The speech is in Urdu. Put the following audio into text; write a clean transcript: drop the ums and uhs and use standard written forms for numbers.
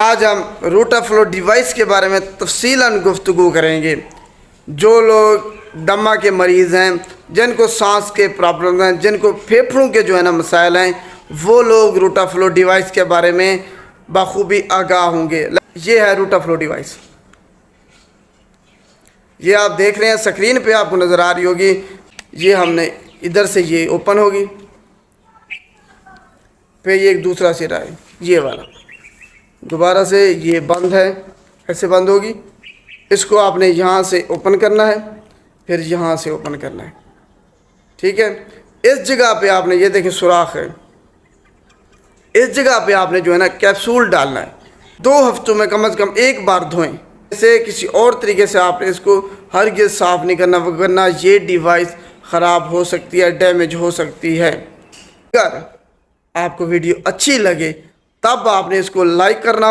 آج ہم روٹا فلو ڈیوائس کے بارے میں تفصیلاً گفتگو کریں گے۔ جو لوگ دمہ کے مریض ہیں، جن کو سانس کے پرابلم ہیں، جن کو پھیپھڑوں کے مسائل ہیں، وہ لوگ روٹا فلو ڈیوائس کے بارے میں بخوبی آگاہ ہوں گے۔ یہ ہے روٹا فلو ڈیوائس، یہ آپ دیکھ رہے ہیں سکرین پہ آپ کو نظر آ رہی ہوگی۔ یہ ہم نے ادھر سے یہ اوپن ہوگی، پھر یہ ایک دوسرا سرا ہے یہ والا، دوبارہ سے یہ بند ہے، ایسے بند ہوگی۔ اس کو آپ نے یہاں سے اوپن کرنا ہے، پھر یہاں سے اوپن کرنا ہے، ٹھیک ہے۔ اس جگہ پہ آپ نے یہ دیکھیں سوراخ ہے، اس جگہ پہ آپ نے کیپسول ڈالنا ہے۔ 2 ہفتوں میں کم از کم ایک بار دھوئیں، اسے کسی اور طریقے سے آپ نے اس کو ہرگز صاف نہیں کرنا، ورنہ یہ ڈیوائس خراب ہو سکتی ہے، ڈیمیج ہو سکتی ہے۔ اگر آپ کو ویڈیو اچھی لگے تب آپ نے اس کو لائک کرنا